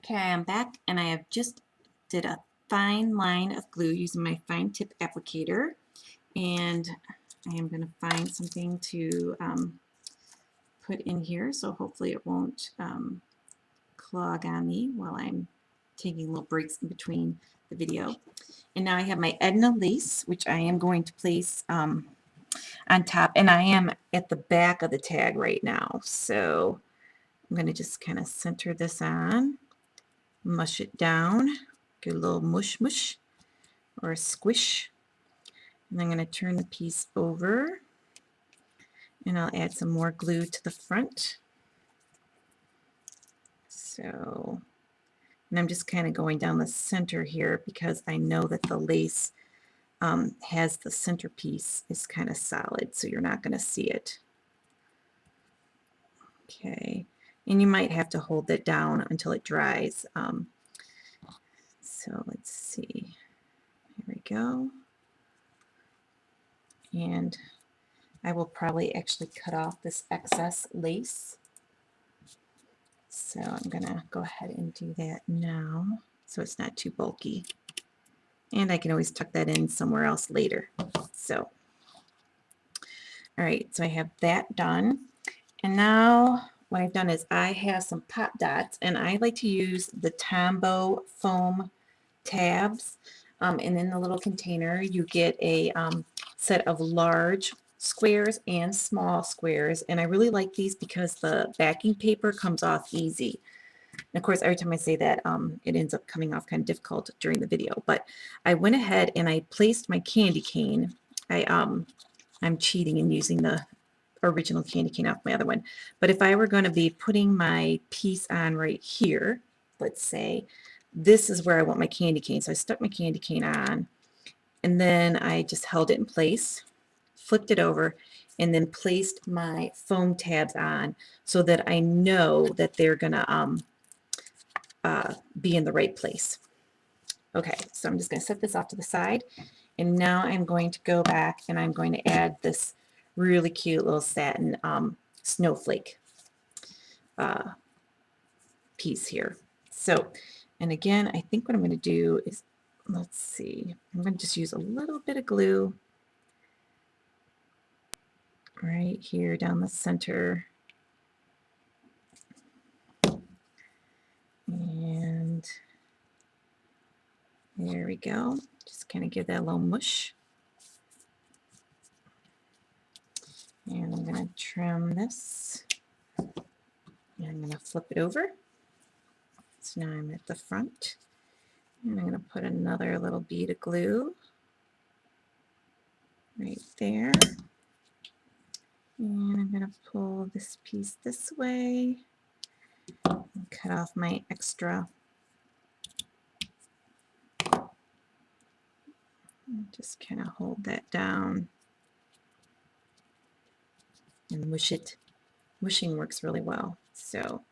Okay, I'm back and I have just did a fine line of glue using my fine tip applicator, and I am going to find something to put in here so hopefully it won't clog on me while I'm taking little breaks in between the video. And now I have my Edna lace, which I am going to place on top, and I am at the back of the tag right now, so I'm going to just kind of center this on, mush it down, get a little mush mush or a squish, and I'm going to turn the piece over and I'll add some more glue to the front. So, and I'm just kind of going down the center here because I know that the lace has the centerpiece is kind of solid, so you're not going to see it. Okay, and you might have to hold it down until it dries. So let's see. Here we go. And I will probably actually cut off this excess lace. So I'm going to go ahead and do that now so it's not too bulky. And I can always tuck that in somewhere else later. So, all right, so I have that done. And now what I've done is I have some pop dots, and I like to use the Tombow foam tabs. And in the little container, you get a set of large squares and small squares. And I really like these because the backing paper comes off easy. And of course, every time I say that, it ends up coming off kind of difficult during the video. But I went ahead and I placed my candy cane. I'm cheating and using the original candy cane off my other one. But if I were going to be putting my piece on right here, let's say, this is where I want my candy cane. So I stuck my candy cane on, and then I just held it in place, flipped it over, and then placed my foam tabs on so that I know that they're going to be in the right place. Okay, so I'm just going to set this off to the side, and now I'm going to go back and I'm going to add this really cute little satin snowflake piece here. So, and again, I think what I'm going to do is, let's see, I'm going to just use a little bit of glue right here down the center. And there we go. Just kind of give that a little mush. And I'm going to trim this. And I'm going to flip it over. So now I'm at the front. And I'm going to put another little bead of glue right there. And I'm going to pull this piece this way and cut off my extra. And just kind of hold that down and mush it. Mushing works really well. So,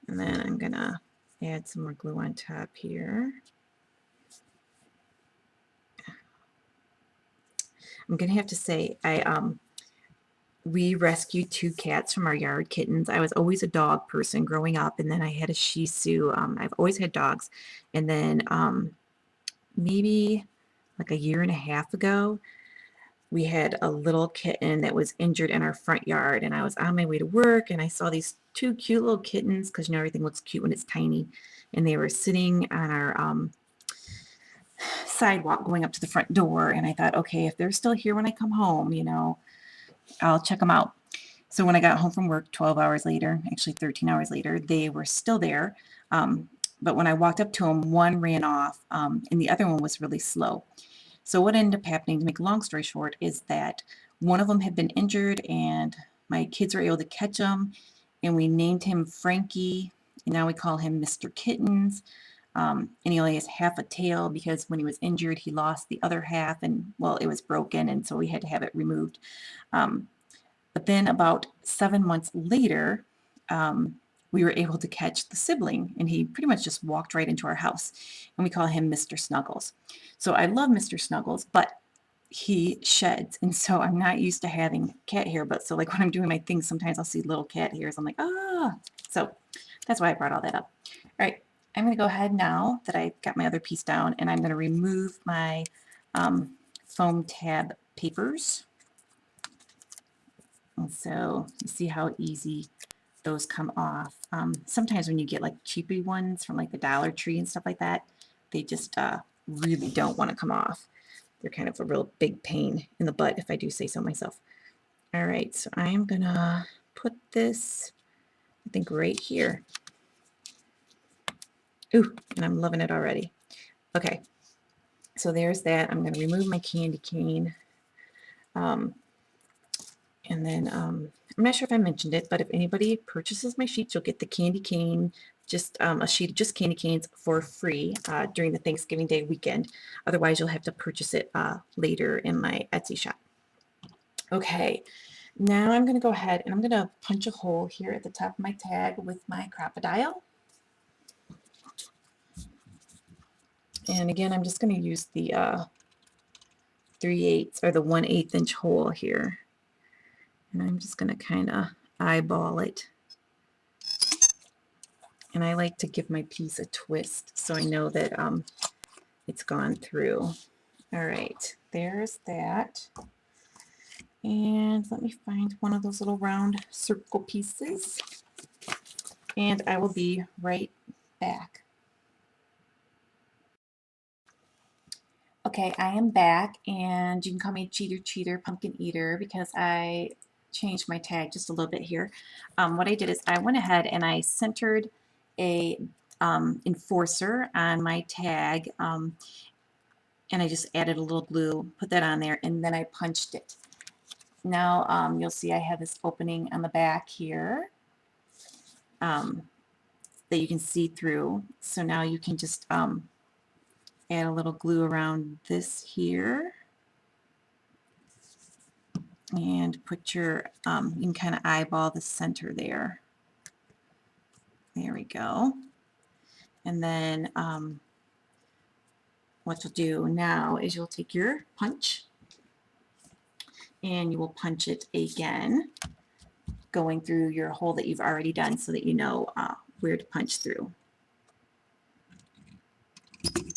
and then I'm going to add some more glue on top here. I'm going to have to say, we rescued 2 cats from our yard, kittens. I was always a dog person growing up, and then I had a Shih Tzu. I've always had dogs. And then maybe like a year and a half ago, we had a little kitten that was injured in our front yard, and I was on my way to work, and I saw these 2 cute little kittens, because you know everything looks cute when it's tiny, and they were sitting on our sidewalk going up to the front door, and I thought, okay, if they're still here when I come home, you know, I'll check them out. So when I got home from work 12 hours later, actually 13 hours later, they were still there. But when I walked up to them, one ran off, and the other one was really slow. So what ended up happening, to make a long story short, is that one of them had been injured, and my kids were able to catch him, and we named him Frankie, and now we call him Mr. Kittens. And he only has half a tail because when he was injured, he lost the other half, and well, it was broken, and so we had to have it removed. But then about 7 months later, we were able to catch the sibling, and he pretty much just walked right into our house, and we call him Mr. Snuggles. So I love Mr. Snuggles, but he sheds, and so I'm not used to having cat hair. But so like when I'm doing my things, sometimes I'll see little cat hairs. I'm like, ah. So that's why I brought all that up. All right, I'm going to go ahead now that I've got my other piece down, and I'm going to remove my foam tab papers. And so you see how easy those come off. Sometimes when you get like cheapy ones from like the Dollar Tree and stuff like that, they just really don't want to come off. They're kind of a real big pain in the butt, if I do say so myself. All right, so I am gonna put this, I think, right here. Ooh, and I'm loving it already. Okay, so there's that. I'm gonna remove my candy cane. And then I'm not sure if I mentioned it, but if anybody purchases my sheets, you'll get the candy cane, just a sheet of just candy canes for free during the Thanksgiving Day weekend. Otherwise, you'll have to purchase it later in my Etsy shop. Okay, now I'm going to go ahead and I'm going to punch a hole here at the top of my tag with my crocodile. And again, I'm just going to use the 3/8 or the 1/8 inch hole here. And I'm just going to kind of eyeball it. And I like to give my piece a twist so I know that it's gone through. All right, there's that. And let me find one of those little round circle pieces. And I will be right back. Okay, I am back, and you can call me Cheater, Pumpkin Eater, because I changed my tag just a little bit here. What I did is I went ahead and I centered a enforcer on my tag, and I just added a little glue, put that on there, and then I punched it. Now you'll see I have this opening on the back here that you can see through. So now you can just add a little glue around this here and put your, you can kind of eyeball the center there. There we go. And then what you'll do now is you'll take your punch and you will punch it again, going through your hole that you've already done so that you know where to punch through. Okay,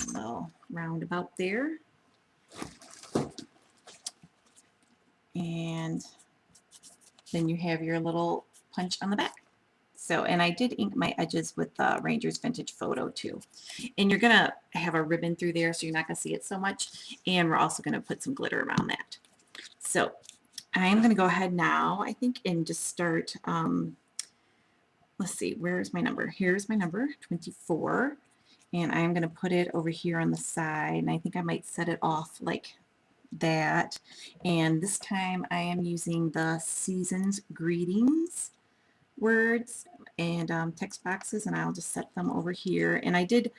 a little roundabout there. And then you have your little punch on the back. So, and I did ink my edges with Ranger's Vintage Photo too. And you're gonna have a ribbon through there, so you're not gonna see it so much. And we're also gonna put some glitter around that. So I am gonna go ahead now, I think, and just start, let's see, where's my number? Here's my number, 24. And I'm gonna put it over here on the side, and I think I might set it off like that. And this time I am using the Season's Greetings words and text boxes, and I'll just set them over here. And I did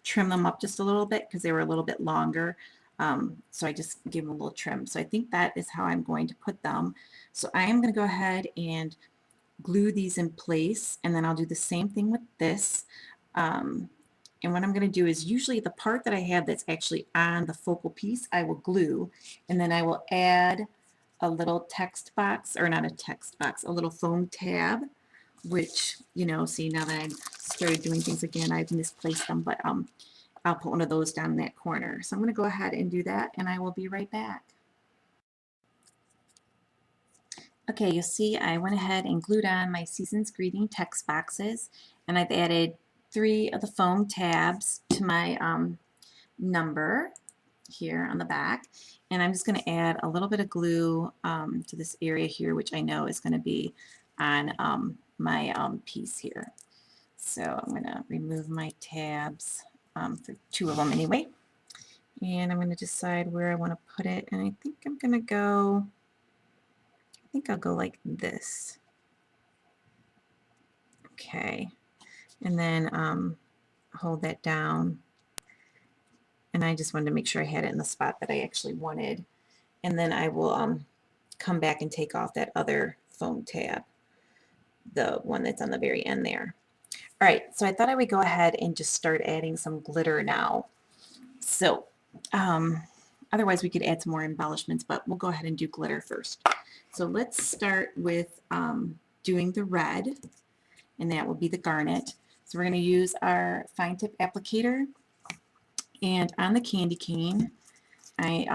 trim them up just a little bit because they were a little bit longer, so I just gave them a little trim. So I think that is how I'm going to put them. So I am going to go ahead and glue these in place, and then I'll do the same thing with this. And what I'm going to do is usually the part that I have that's actually on the focal piece, I will glue, and then I will add a little text box, or not a text box, a little foam tab, which, you know, see, now that I've started doing things again, I've misplaced them, but I'll put one of those down in that corner. So I'm going to go ahead and do that, and I will be right back. Okay, you'll see I went ahead and glued on my Season's Greeting text boxes, and I've added 3 of the foam tabs to my number here on the back. And I'm just going to add a little bit of glue to this area here, which I know is going to be on my piece here. So I'm going to remove my tabs for 2 of them anyway. And I'm going to decide where I want to put it. And I think I'm going to go, I think I'll go like this. Okay. And then hold that down. And I just wanted to make sure I had it in the spot that I actually wanted. And then I will come back and take off that other foam tab, the one that's on the very end there. All right, so I thought I would go ahead and just start adding some glitter now. So otherwise we could add some more embellishments, but we'll go ahead and do glitter first. So let's start with doing the red, and that will be the garnet. So we're going to use our fine tip applicator, and on the candy cane I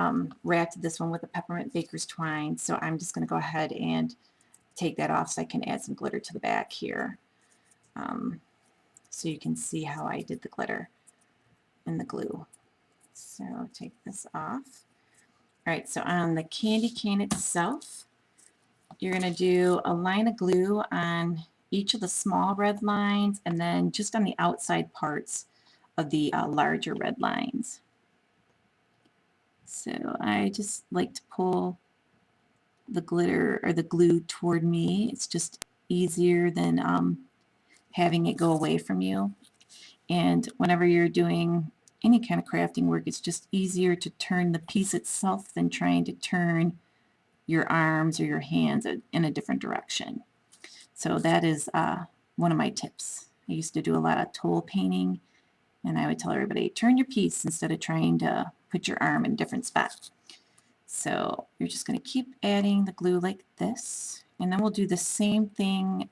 wrapped this one with a peppermint baker's twine, so I'm just going to go ahead and take that off so I can add some glitter to the back here, so you can see how I did the glitter and the glue. So take this off. Alright, so on the candy cane itself, you're going to do a line of glue on each of the small red lines, and then just on the outside parts of the larger red lines. So I just like to pull the glitter or the glue toward me. It's just easier than having it go away from you. And whenever you're doing any kind of crafting work, it's just easier to turn the piece itself than trying to turn your arms or your hands in a different direction. So that is one of my tips. I used to do a lot of tool painting, and I would tell everybody, turn your piece instead of trying to put your arm in a different spot. So you're just going to keep adding the glue like this, and then we'll do the same thing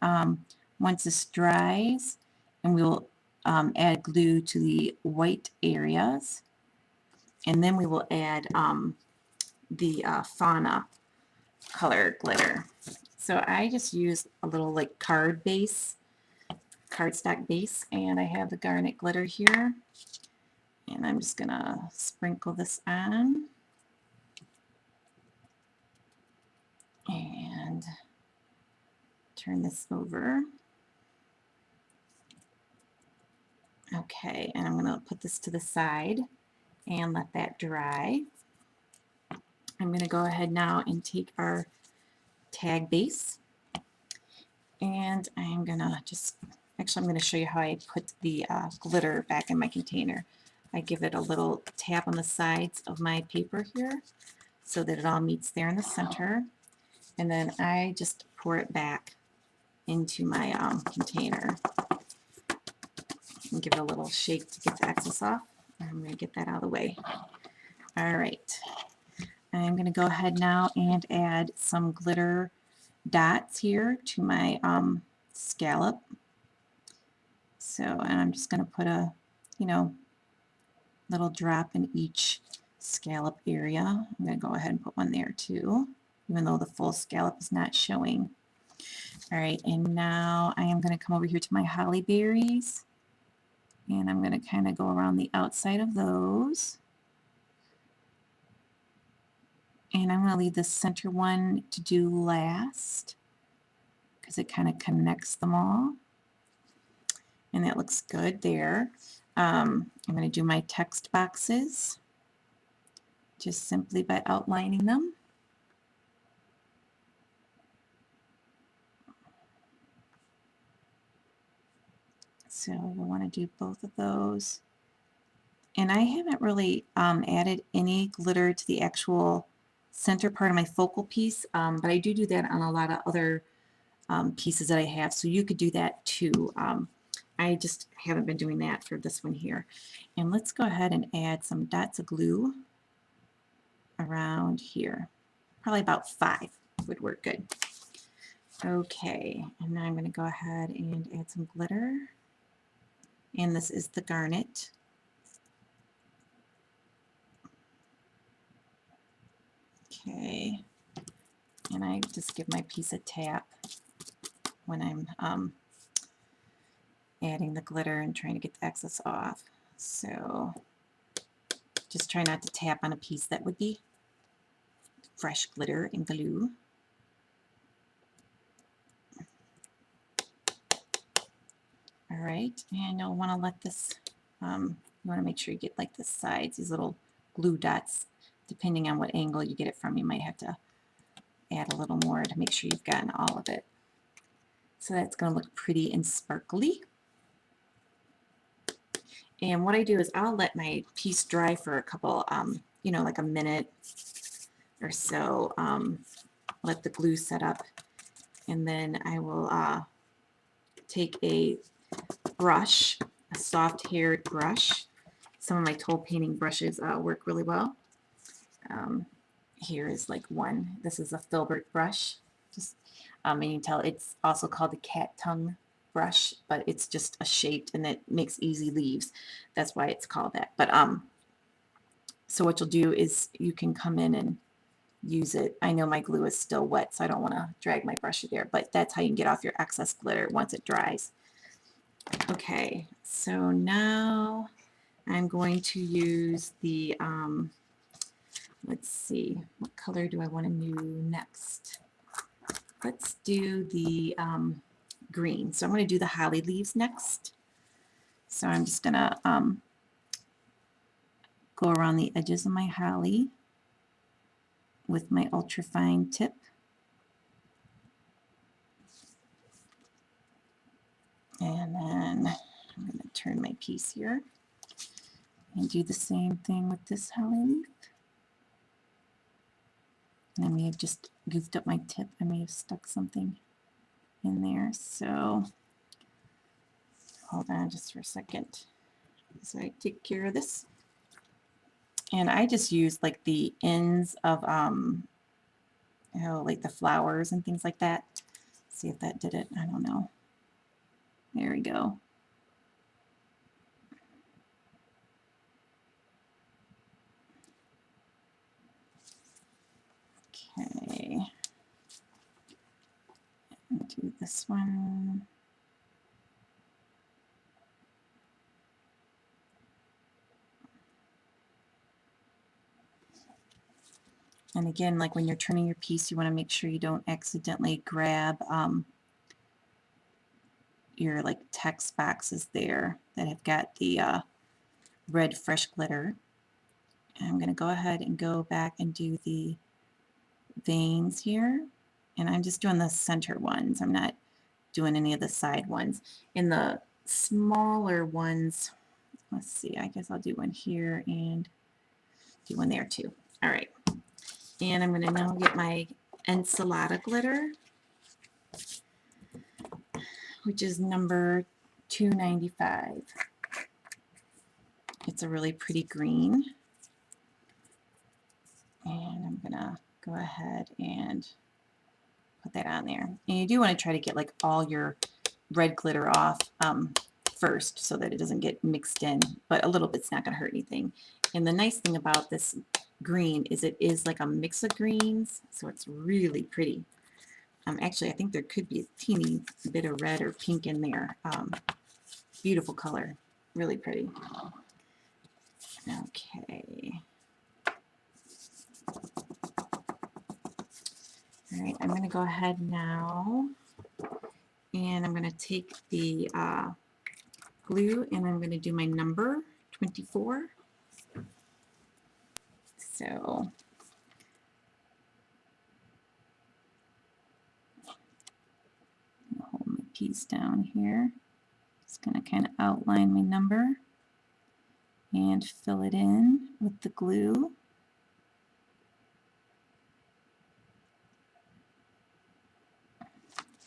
once this dries, and we'll add glue to the white areas, and then we will add the fauna color glitter. So I just use a little like cardstock base, and I have the garnet glitter here, and I'm just gonna sprinkle this on and turn this over. Okay, and I'm gonna put this to the side and let that dry. I'm gonna go ahead now and take our tag base, and I'm gonna I'm gonna show you how I put the glitter back in my container. I give it a little tap on the sides of my paper here so that it all meets there in the center, and then I just pour it back into my container and give it a little shake to get the excess off. I'm going to get that out of the way. Alright, I'm going to go ahead now and add some glitter dots here to my scallop. So, and I'm just going to put a, little drop in each scallop area. I'm going to go ahead and put one there too, even though the full scallop is not showing. Alright, and now I am going to come over here to my holly berries, and I'm going to kind of go around the outside of those. And I'm going to leave the center one to do last because it kind of connects them all. And that looks good there. I'm going to do my text boxes just simply by outlining them. So we'll want to do both of those. And I haven't really added any glitter to the actual center part of my focal piece, but I do that on a lot of other pieces that I have, so you could do that too. I just haven't been doing that for this one here. And let's go ahead and add some dots of glue around here. Probably about 5 would work good. Okay, and now I'm going to go ahead and add some glitter. And this is the garnet. Okay, and I just give my piece a tap when I'm adding the glitter and trying to get the excess off. So just try not to tap on a piece that would be fresh glitter and glue. Alright, and you'll want to let this, you want to make sure you get like the sides, these little glue dots. Depending on what angle you get it from, you might have to add a little more to make sure you've gotten all of it. So that's going to look pretty and sparkly. And what I do is I'll let my piece dry for a couple, like a minute or so, let the glue set up, and then I will take a brush, a soft-haired brush. Some of my tool painting brushes work really well. Here is like one. This is a filbert brush. Just And you can tell it's also called the cat tongue brush, but it's just a shaped and it makes easy leaves. That's why it's called that. But so what you'll do is you can come in and use it. I know my glue is still wet, so I don't want to drag my brush there, but that's how you can get off your excess glitter once it dries. Okay, so now I'm going to use the, let's see, what color do I want to do next? Let's do the green. So I'm going to do the holly leaves next. So I'm just going to go around the edges of my holly with my ultra fine tip. And then I'm going to turn my piece here and do the same thing with this holly leaf. And I may have just goofed up my tip. I may have stuck something in there. So hold on just for a second as I take care of this. And I just used like the ends of you know, like the flowers and things like that. See if that did it. I don't know. There we go. Okay. Do this one. And again, like when you're turning your piece, you want to make sure you don't accidentally grab your like text boxes there that have got the red fresh glitter. And I'm going to go ahead and go back and do the veins here. And I'm just doing the center ones. I'm not doing any of the side ones. In the smaller ones, let's see, I guess I'll do one here and do one there too. All right. And I'm going to now get my enchilada glitter, which is number 295. It's a really pretty green. And I'm going to go ahead and put that on there. And you do want to try to get like all your red glitter off first so that it doesn't get mixed in, but a little bit's not going to hurt anything. And the nice thing about this green is it is like a mix of greens, so it's really pretty. Actually, I think there could be a teeny bit of red or pink in there. Beautiful color, really pretty. Okay. All right, I'm going to go ahead now and I'm going to take the glue and I'm going to do my number 24. So I'll hold my piece down here. Just going to kind of outline my number and fill it in with the glue.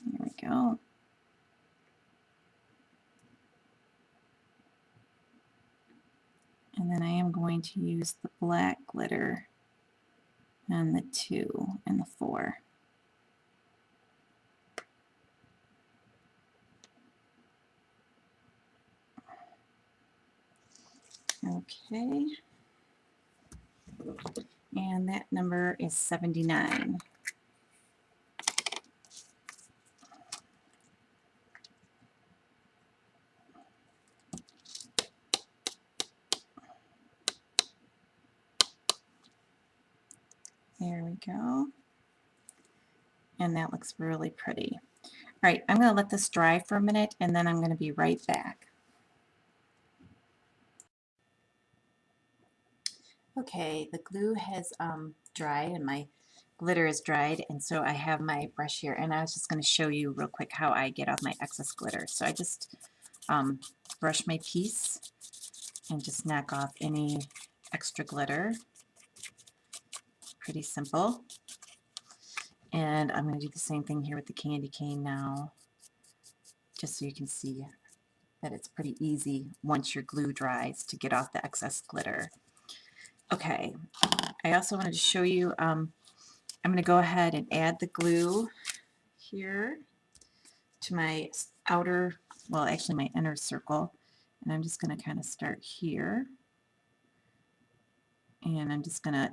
There we go. And then I am going to use the black glitter on the 2 and the 4. Okay. And that number is 79. There we go. And that looks really pretty. All right, I'm going to let this dry for a minute and then I'm going to be right back. Okay, the glue has dried and my glitter is dried, and so I have my brush here, and I was just going to show you real quick how I get off my excess glitter. So I just brush my piece and just knock off any extra glitter. Pretty simple. And I'm going to do the same thing here with the candy cane now, just so you can see that it's pretty easy once your glue dries to get off the excess glitter. Okay, I also wanted to show you, I'm going to go ahead and add the glue here to my outer, well, actually my inner circle. And I'm just going to kind of start here. And I'm just going to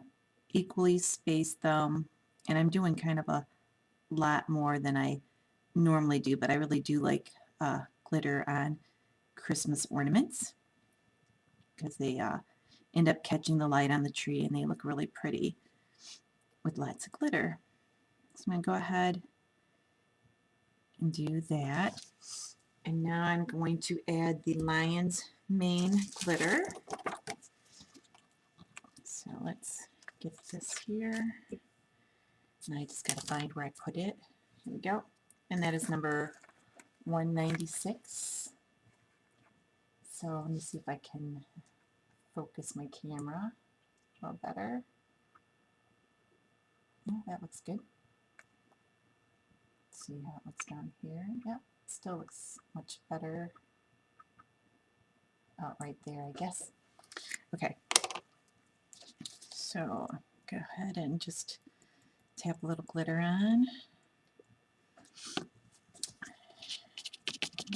equally space them. And I'm doing kind of a lot more than I normally do, but I really do like glitter on Christmas ornaments because they end up catching the light on the tree and they look really pretty with lots of glitter. So I'm going to go ahead and do that. And now I'm going to add the lion's mane glitter. So let's get this here. And I just got to find where I put it. Here we go. And that is number 196. So let me see if I can focus my camera a little better. Yeah, that looks good. Let's see how it looks down here. Yeah, it still looks much better. Oh, right there, I guess. Okay. So go ahead and just tap a little glitter on.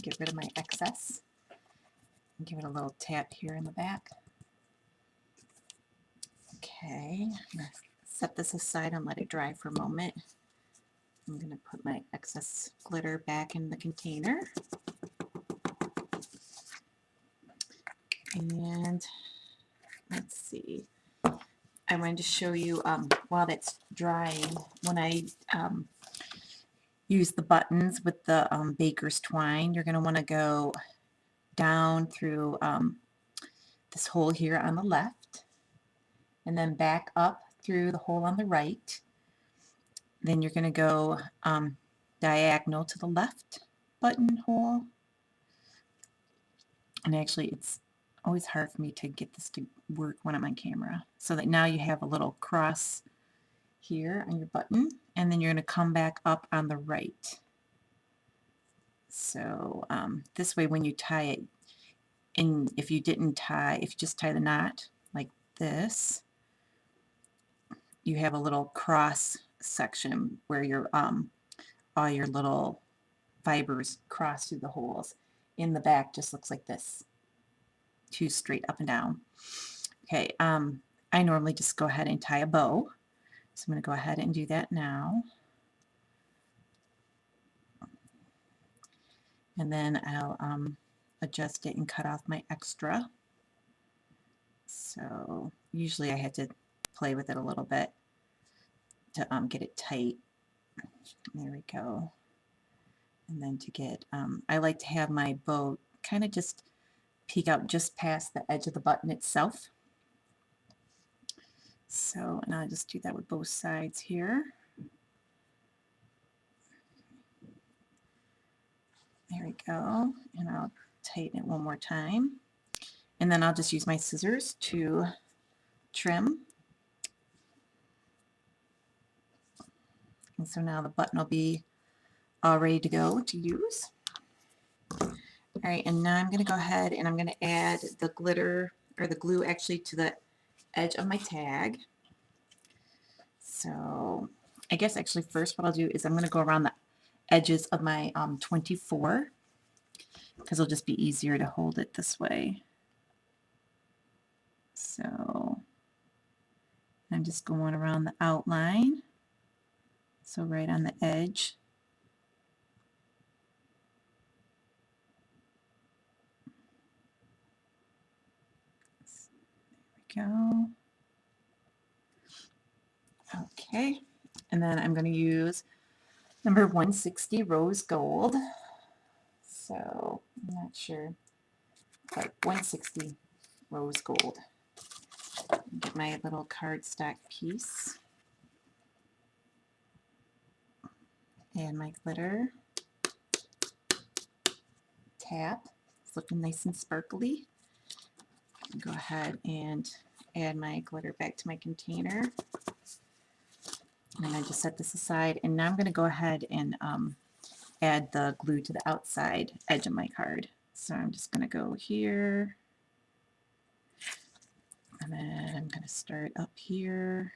Get rid of my excess. And give it a little tap here in the back. Okay, I'm going to set this aside and let it dry for a moment. I'm going to put my excess glitter back in the container. And let's see. I wanted to show you while that's drying, when I use the buttons with the baker's twine, you're going to want to go down through this hole here on the left and then back up through the hole on the right. Then you're going to go diagonal to the left buttonhole. And actually, it's always hard for me to get this to work when I'm on camera. So that now you have a little cross here on your button, and then you're going to come back up on the right. So this way when you tie it, and if you just tie the knot like this, you have a little cross section where your all your little fibers cross through the holes. In the back just looks like this, two straight up and down. Okay, I normally just go ahead and tie a bow, so I'm going to go ahead and do that now. And then I'll adjust it and cut off my extra. So usually I had to play with it a little bit to get it tight. There we go. And then to get, I like to have my bow kind of just peek out just past the edge of the button itself. So, and I'll just do that with both sides here. There we go. And I'll tighten it one more time. And then I'll just use my scissors to trim. And so now the button will be all ready to go to use. All right, and now I'm going to go ahead and I'm going to add the glitter, or the glue actually, to the edge of my tag. So I guess actually first what I'll do is I'm going to go around the edges of my 24, because it'll just be easier to hold it this way. So I'm just going around the outline, so right on the edge. There we go. Okay, and then I'm going to use number 160 rose gold. So I'm not sure, but 160 rose gold. Get my little cardstock piece. And my glitter. Tap. It's looking nice and sparkly. Go ahead and add my glitter back to my container. And I just set this aside, and now I'm going to go ahead and add the glue to the outside edge of my card. So I'm just going to go here, and then I'm going to start up here,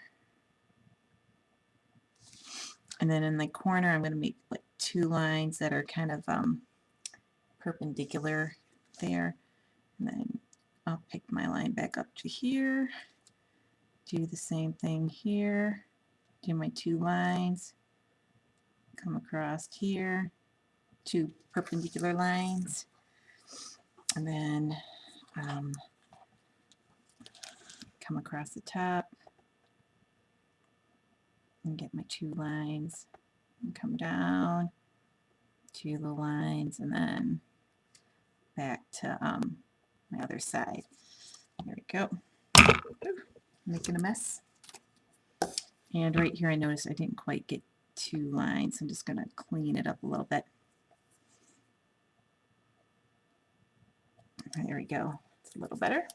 and then in the corner I'm going to make like two lines that are kind of perpendicular there. And then I'll pick my line back up to here, do the same thing here, do my two lines, come across here, two perpendicular lines, and then come across the top and get my two lines and come down, two little lines, and then back to my other side. There we go. Making a mess. And right here I noticed I didn't quite get two lines. I'm just going to clean it up a little bit. There we go. It's a little better.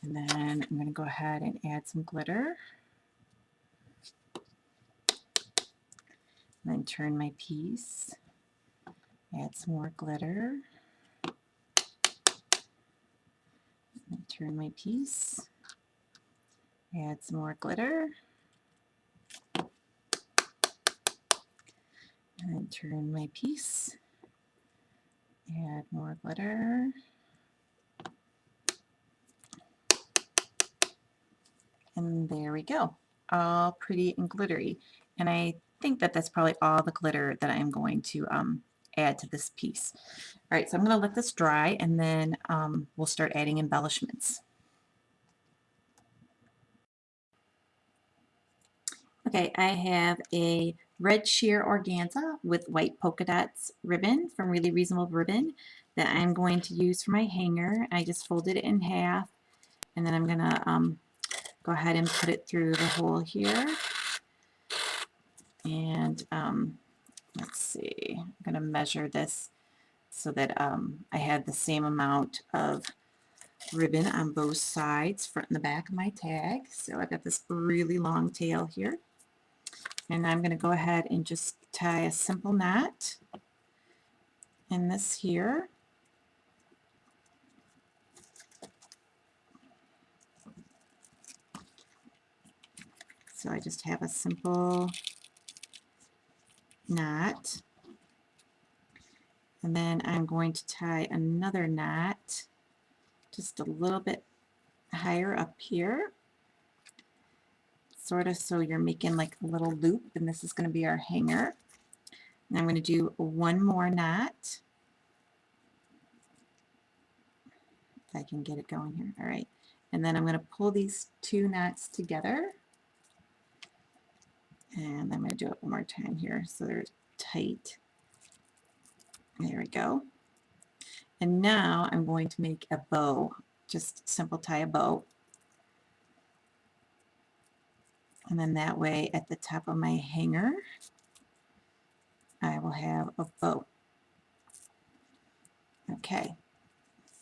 And then I'm going to go ahead and add some glitter. And then turn my piece. Add some more glitter. And turn my piece. Add some more glitter. And then turn my piece. Add more glitter. And there we go. All pretty and glittery. And I think that that's probably all the glitter that I'm going to add to this piece. All right, so I'm going to let this dry, and then we'll start adding embellishments. Okay, I have a red sheer organza with white polka dots ribbon from Really Reasonable Ribbon that I'm going to use for my hanger. I just folded it in half, and then I'm going to go ahead and put it through the hole here. And let's see, I'm going to measure this so that I had the same amount of ribbon on both sides, front and the back of my tag. So I've got this really long tail here. And I'm going to go ahead and just tie a simple knot in this here. So I just have a simple knot. And then I'm going to tie another knot just a little bit higher up here, sort of so you're making like a little loop, and this is going to be our hanger. And I'm going to do one more knot. If I can get it going here. All right. And then I'm going to pull these two knots together. And I'm going to do it one more time here so they're tight. There we go. And now I'm going to make a bow. Just simple tie a bow. And then that way at the top of my hanger, I will have a bow. Okay.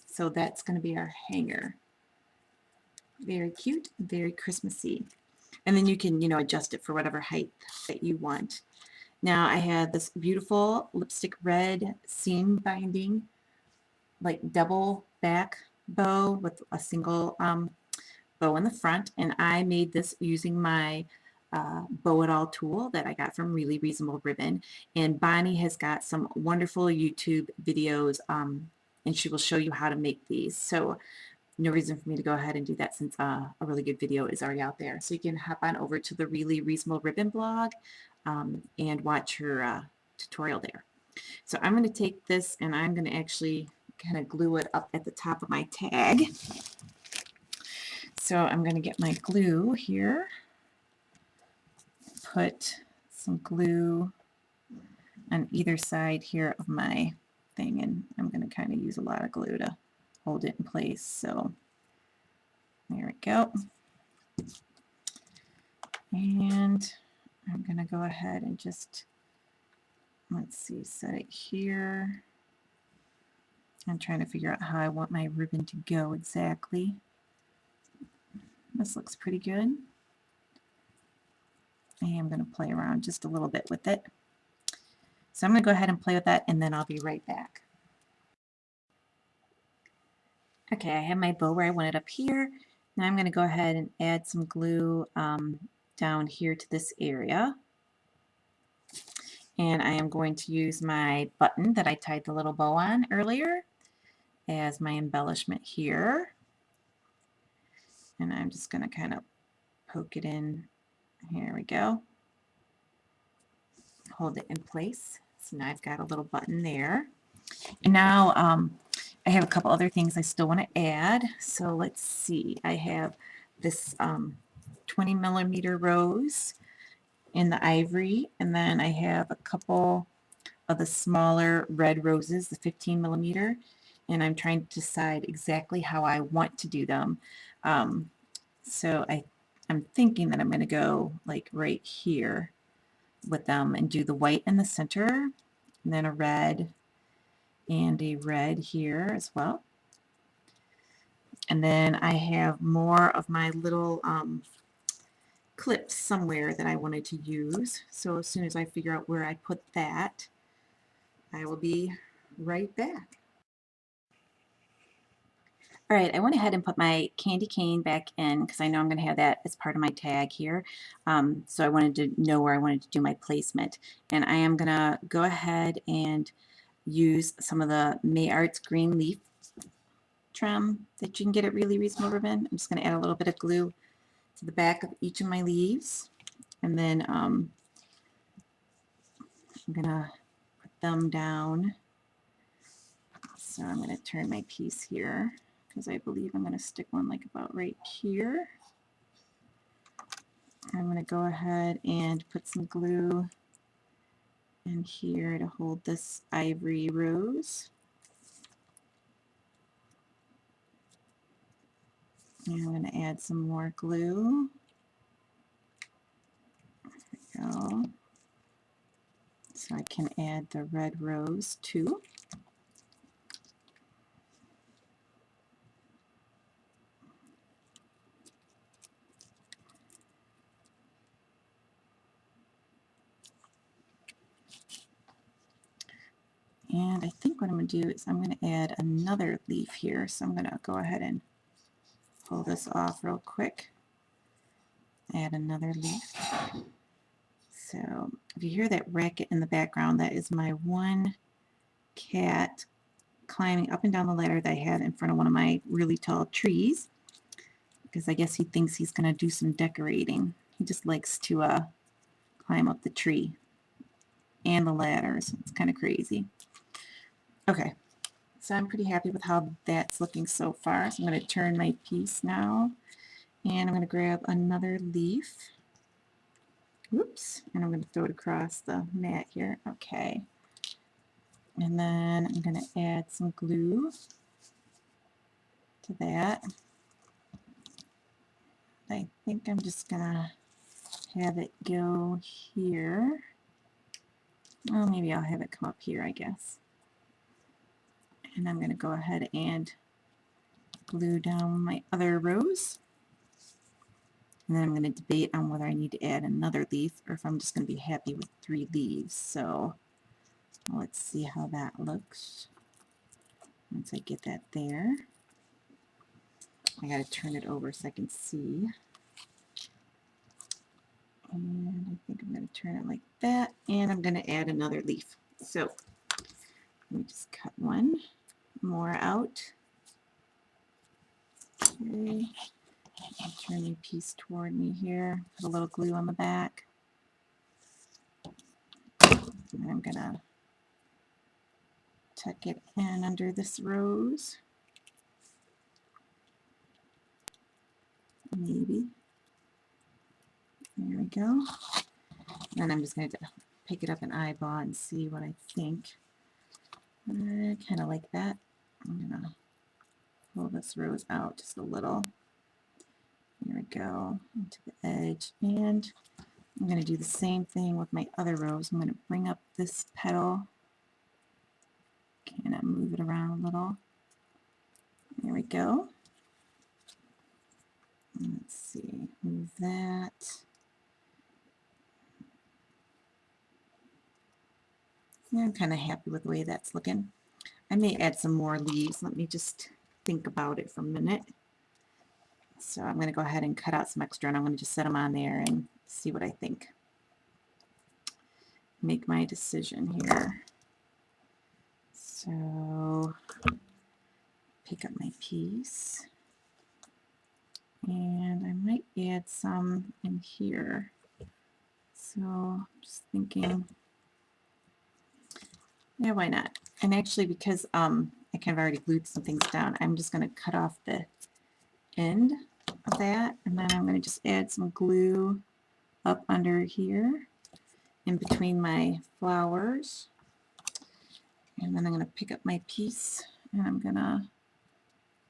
So that's going to be our hanger. Very cute, very Christmassy. And then you can, adjust it for whatever height that you want. Now I have this beautiful lipstick red seam binding, like double back bow with a single bow in the front. And I made this using my Bow It All tool that I got from Really Reasonable Ribbon. And Bonnie has got some wonderful YouTube videos, and she will show you how to make these. So no reason for me to go ahead and do that since a really good video is already out there. So you can hop on over to the Really Reasonable Ribbon blog and watch her tutorial there. So I'm going to take this and I'm going to actually kind of glue it up at the top of my tag. So I'm going to get my glue here, put some glue on either side here of my thing, and I'm going to kind of use a lot of glue to hold it in place. So there we go. And I'm going to go ahead and just, let's see, set it here. I'm trying to figure out how I want my ribbon to go exactly. This looks pretty good. And I'm going to play around just a little bit with it. So I'm going to go ahead and play with that, and then I'll be right back. Okay, I have my bow where I want it up here. Now I'm going to go ahead and add some glue down here to this area. And I am going to use my button that I tied the little bow on earlier as my embellishment here. And I'm just going to kind of poke it in. Here we go. Hold it in place. So now I've got a little button there. And now I have a couple other things I still want to add. So let's see. I have this 20 millimeter rose in the ivory, and then I have a couple of the smaller red roses, the 15 millimeter, and I'm trying to decide exactly how I want to do them. So I'm thinking that I'm going to go like right here with them and do the white in the center, and then a red and a red here as well. And then I have more of my little clips somewhere that I wanted to use. So as soon as I figure out where I put that, I will be right back. All right, I went ahead and put my candy cane back in because I know I'm going to have that as part of my tag here. So I wanted to know where I wanted to do my placement. And I am going to go ahead and use some of the May Arts green leaf trim that you can get at Really Reasonable Ribbon. I'm just going to add a little bit of glue to the back of each of my leaves. And then I'm going to put them down. So I'm going to turn my piece here because I believe I'm going to stick one like about right here. I'm going to go ahead and put some glue in here to hold this ivory rose. And I'm going to add some more glue. There we go. So I can add the red rose too. And I think what I'm going to do is I'm going to add another leaf here. So I'm going to go ahead and pull this off real quick. Add another leaf. So if you hear that racket in the background, that is my one cat climbing up and down the ladder that I had in front of one of my really tall trees, because I guess he thinks he's going to do some decorating. He just likes to climb up the tree and the ladders. It's kind of crazy. Okay, so I'm pretty happy with how that's looking so far. So I'm going to turn my piece now, and I'm going to grab another leaf. Whoops, and I'm going to throw it across the mat here. Okay. And then I'm going to add some glue to that. I think I'm just going to have it go here. Well, maybe I'll have it come up here, I guess. And I'm going to go ahead and glue down my other rows. And then I'm going to debate on whether I need to add another leaf or if I'm just going to be happy with 3 leaves. So let's see how that looks. Once I get that there, I got to turn it over so I can see. And I think I'm going to turn it like that, and I'm going to add another leaf. So let me just cut one more out. Okay, I'll turn my piece toward me here, put a little glue on the back. And I'm going to tuck it in under this rose. Maybe. There we go. And I'm just going to pick it up and eyeball and see what I think. I kind of like that. I'm going to pull this rose out just a little. There we go, into the edge. And I'm going to do the same thing with my other rose. I'm going to bring up this petal, kind of move it around a little. There we go. Let's see, move that. Yeah, I'm kind of happy with the way that's looking. I may add some more leaves. Let me just think about it for a minute. So I'm going to go ahead and cut out some extra, and I'm going to just set them on there and see what I think. make my decision here. So pick up my piece, and I might add some in here. So just thinking, yeah, why not? And actually, because I kind of already glued some things down, I'm just going to cut off the end of that, and then I'm going to just add some glue up under here in between my flowers. And then I'm going to pick up my piece, and I'm going to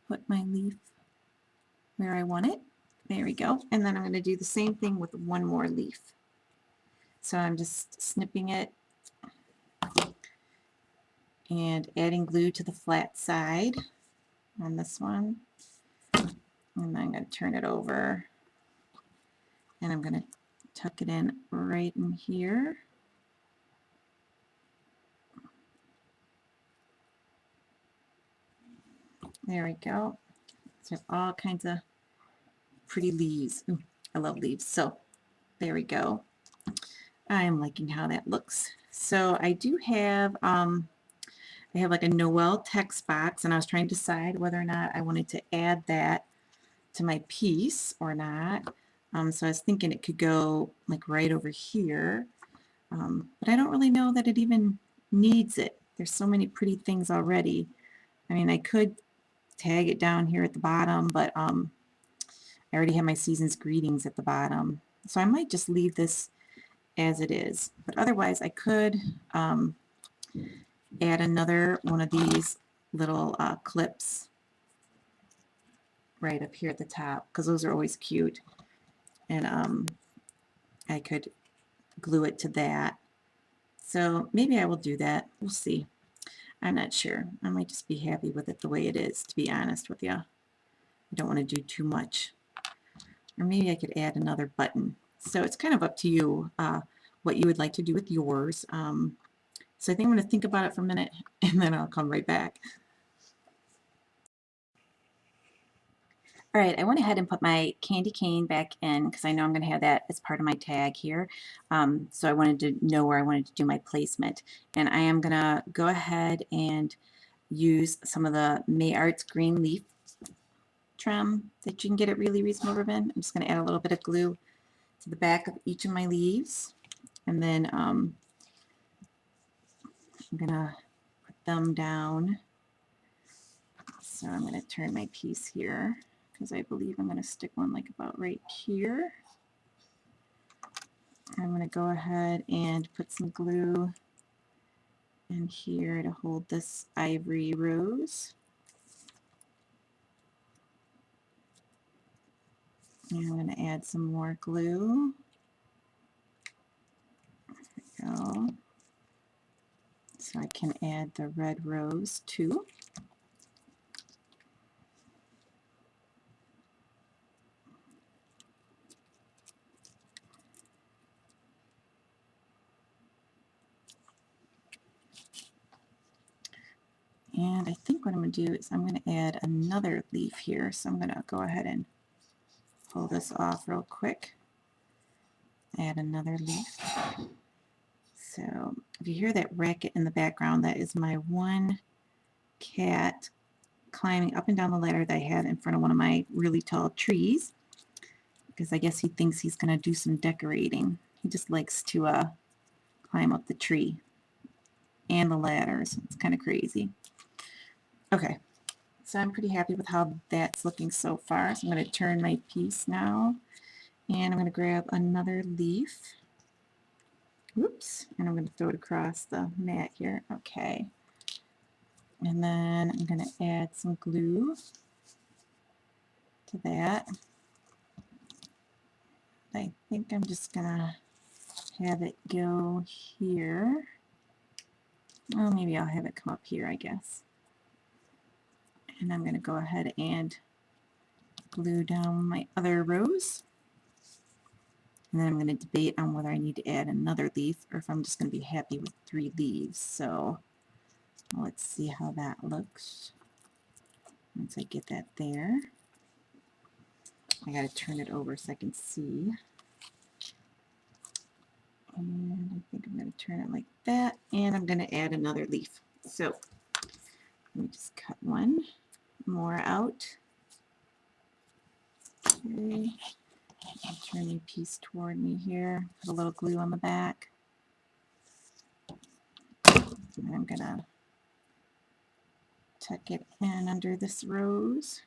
put my leaf where I want it. There we go. And then I'm going to do the same thing with one more leaf. So I'm just snipping it and adding glue to the flat side on this one. And then I'm going to turn it over, and I'm going to tuck it in right in here. There we go. So all kinds of pretty leaves. Ooh, I love leaves. So there we go. I'm liking how that looks. So I do have, I have like a Noel text box, and I was trying to decide whether or not I wanted to add that to my piece or not. So I was thinking it could go like right over here, but I don't really know that it even needs it. There's so many pretty things already. I mean, I could tag it down here at the bottom, but I already have my season's greetings at the bottom. So I might just leave this as it is. But otherwise, I could add another one of these little clips right up here at the top, because those are always cute. And I could glue it to that. So maybe I will do that. We'll see. I'm not sure. I might just be happy with it the way it is, to be honest with you. I don't want to do too much. Or maybe I could add another button. So it's kind of up to you what you would like to do with yours. So I think I'm going to think about it for a minute, and then I'll come right back. All right, I went ahead and put my candy cane back in because I know I'm going to have that as part of my tag here. So I wanted to know where I wanted to do my placement. And I am going to go ahead and use some of the May Arts green leaf trim that you can get at Really Reasonable Ribbon. I'm just going to add a little bit of glue to the back of each of my leaves. And then I'm going to put them down. So I'm going to turn my piece here, because I believe I'm going to stick one like about right here. I'm going to go ahead and put some glue in here to hold this ivory rose. And I'm going to add some more glue. There we go. So I can add the red rose too. And I think what I'm going to do is I'm going to add another leaf here. So I'm going to go ahead and pull this off real quick. Add another leaf. So if you hear that racket in the background, that is my one cat climbing up and down the ladder that I had in front of one of my really tall trees, because I guess he thinks he's going to do some decorating. He just likes to climb up the tree and the ladders. It's kind of crazy. Okay, so I'm pretty happy with how that's looking so far. So I'm going to turn my piece now, and I'm going to grab another leaf. Oops, and I'm going to throw it across the mat here. Okay. And then I'm going to add some glue to that. I think I'm just going to have it go here. Well, maybe I'll have it come up here, I guess. And I'm going to go ahead and glue down my other rose. And then I'm going to debate on whether I need to add another leaf or if I'm just going to be happy with 3 leaves. So let's see how that looks. Once I get that there, I got to turn it over so I can see. And I think I'm going to turn it like that, and I'm going to add another leaf. So let me just cut one more out. Okay, I'll turn my piece toward me here, put a little glue on the back, and I'm going to tuck it in under this rose,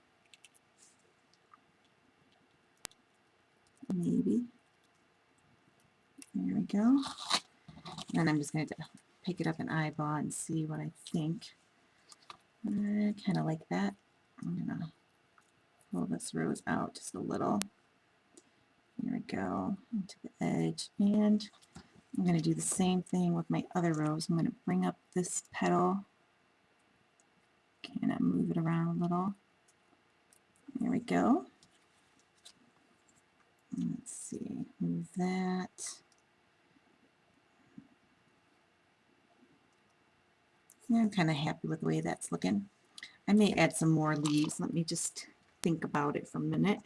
maybe. There we go. And I'm just going to pick it up and eyeball and see what I think. I kind of like that. I'm going to pull this rose out just a little. There we go, into the edge. And I'm going to do the same thing with my other rose. I'm going to bring up this petal, kind of move it around a little. There we go. Let's see, move that. Yeah, I'm kind of happy with the way that's looking. I may add some more leaves. Let me just think about it for a minute.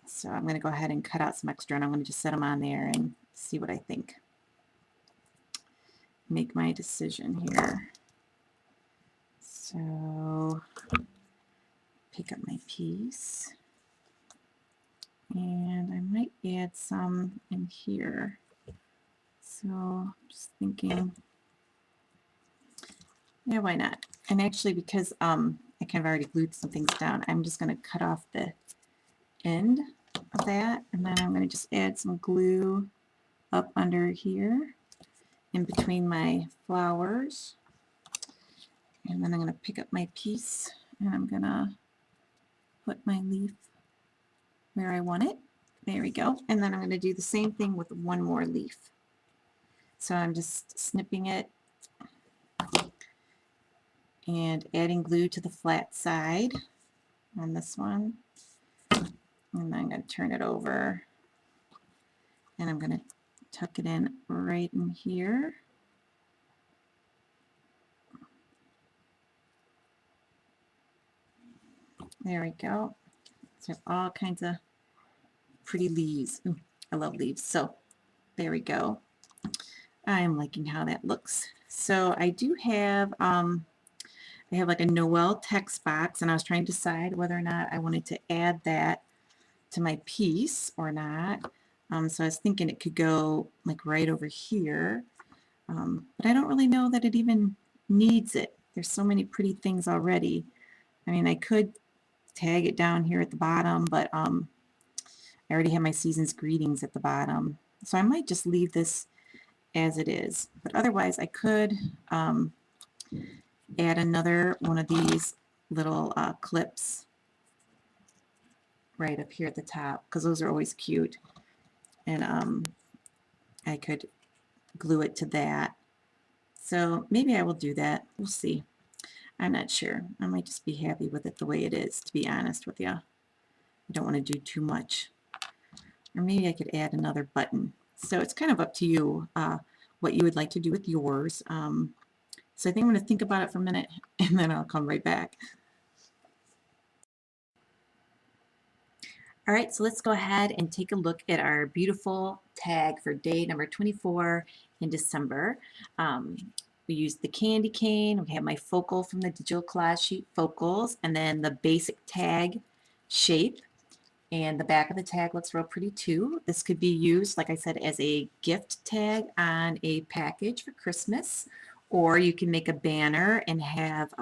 So I'm going to go ahead and cut out some extra, and I'm going to just set them on there and see what I think. Make my decision here. So pick up my piece, and I might add some in here. So just thinking, yeah, why not? And actually, because I kind of already glued some things down, I'm just going to cut off the end of that, and then I'm going to just add some glue up under here in between my flowers. And then I'm going to pick up my piece, and I'm going to put my leaf where I want it. There we go. And then I'm going to do the same thing with one more leaf. So I'm just snipping it and adding glue to the flat side on this one. And then I'm going to turn it over, and I'm going to tuck it in right in here. There we go. So all kinds of pretty leaves. Ooh, I love leaves. So there we go. I'm liking how that looks. So I do have I have like a Noel text box, and I was trying to decide whether or not I wanted to add that to my piece or not. So I was thinking it could go like right over here, but I don't really know that it even needs it. There's so many pretty things already. I mean, I could tag it down here at the bottom, but I already have my season's greetings at the bottom. So I might just leave this as it is. But otherwise, I could add another one of these little clips right up here at the top, because those are always cute. And I could glue it to that. So maybe I will do that. We'll see. I'm not sure. I might just be happy with it the way it is, to be honest with you. I don't want to do too much. Or maybe I could add another button. So it's kind of up to you what you would like to do with yours. So I think I'm going to think about it for a minute, and then I'll come right back. All right, so let's go ahead and take a look at our beautiful tag for day number 24 in December. We used the candy cane. We have my focal from the digital collage sheet focals, and then the basic tag shape. And the back of the tag looks real pretty too. This could be used, like I said, as a gift tag on a package for Christmas, or you can make a banner and have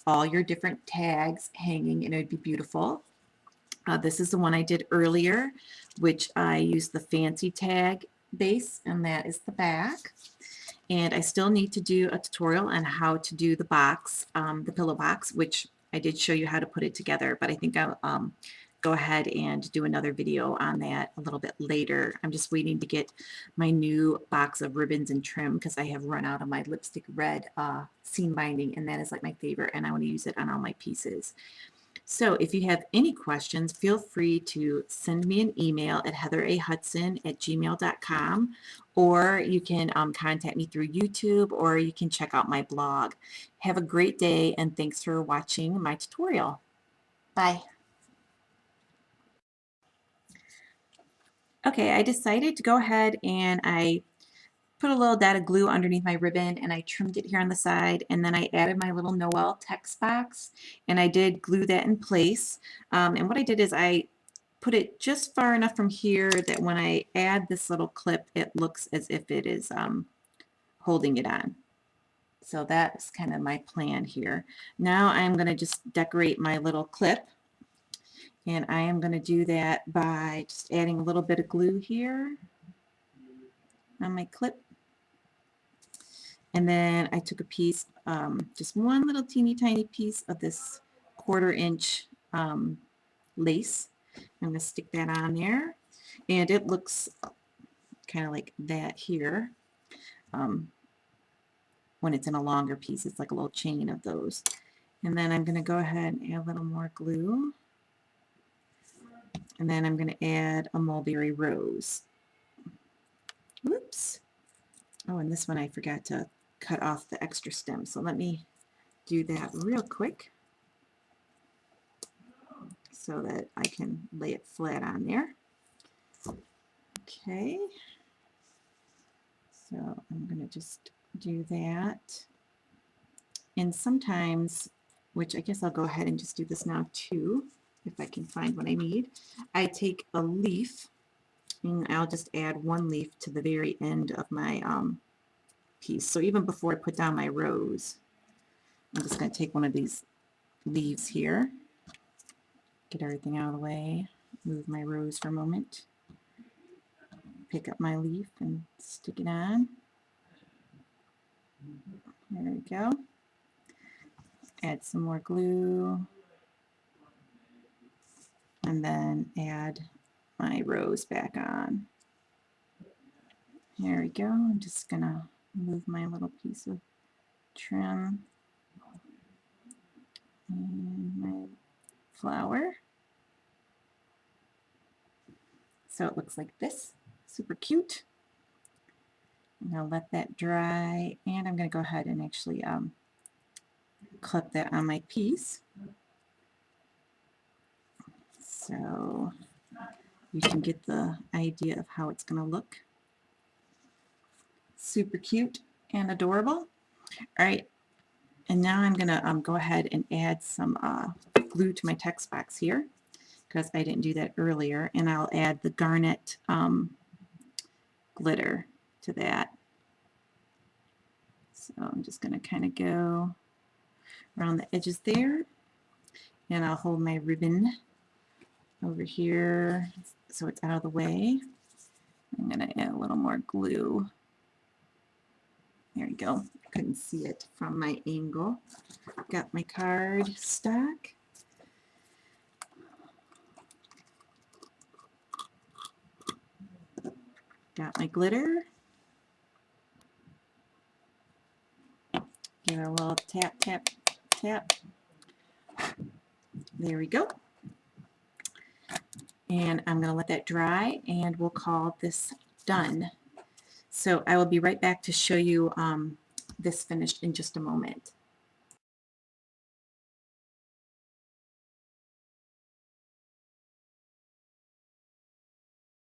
all your different tags hanging, and it would be beautiful. This is the one I did earlier, which I used the fancy tag base, and that is the back. And I still need to do a tutorial on how to do the box, the pillow box, which I did show you how to put it together, but I think I'll go ahead and do another video on that a little bit later. I'm just waiting to get my new box of ribbons and trim, because I have run out of my lipstick red seam binding, and that is like my favorite, and I want to use it on all my pieces. So if you have any questions, feel free to send me an email at heatherahudson@gmail.com, or you can contact me through YouTube, or you can check out my blog. Have a great day, and thanks for watching my tutorial. Bye. Okay, I decided to go ahead and I put a little dot of glue underneath my ribbon and I trimmed it here on the side, and then I added my little Noel text box and I did glue that in place. And what I did is I put it just far enough from here that when I add this little clip, it looks as if it is holding it on. So that's kind of my plan here. Now I'm going to just decorate my little clip, and I am going to do that by just adding a little bit of glue here on my clip. And then I took a piece, just one little teeny tiny piece of this 1/4 inch lace. I'm going to stick that on there, and it looks kind of like that here. When it's in a longer piece, it's like a little chain of those. And then I'm going to go ahead and add a little more glue. And then I'm going to add a mulberry rose. Whoops. Oh, and this one I forgot to cut off the extra stem. So let me do that real quick so that I can lay it flat on there. Okay. So I'm going to just do that. And sometimes, which I guess I'll go ahead and just do this now too, if I can find what I need, I take a leaf and I'll just add one leaf to the very end of my piece. So even before I put down my rose, I'm just going to take one of these leaves here, get everything out of the way, move my rose for a moment, pick up my leaf and stick it on. There we go. Add some more glue, and then add my rose back on. There we go. I'm just going to move my little piece of trim and my flower. So it looks like this. Super cute. I'm going to let that dry, and I'm going to go ahead and actually clip that on my piece. So you can get the idea of how it's going to look. Super cute and adorable. All right, and now I'm going to go ahead and add some glue to my text box here, because I didn't do that earlier, and I'll add the garnet glitter to that. So I'm just going to kind of go around the edges there, and I'll hold my ribbon over here so it's out of the way. I'm going to add a little more glue. There we go. Couldn't see it from my angle. Got my card stock. Got my glitter. Give it a little tap, tap, tap. There we go. And I'm going to let that dry, and we'll call this done. So I will be right back to show you this finished in just a moment.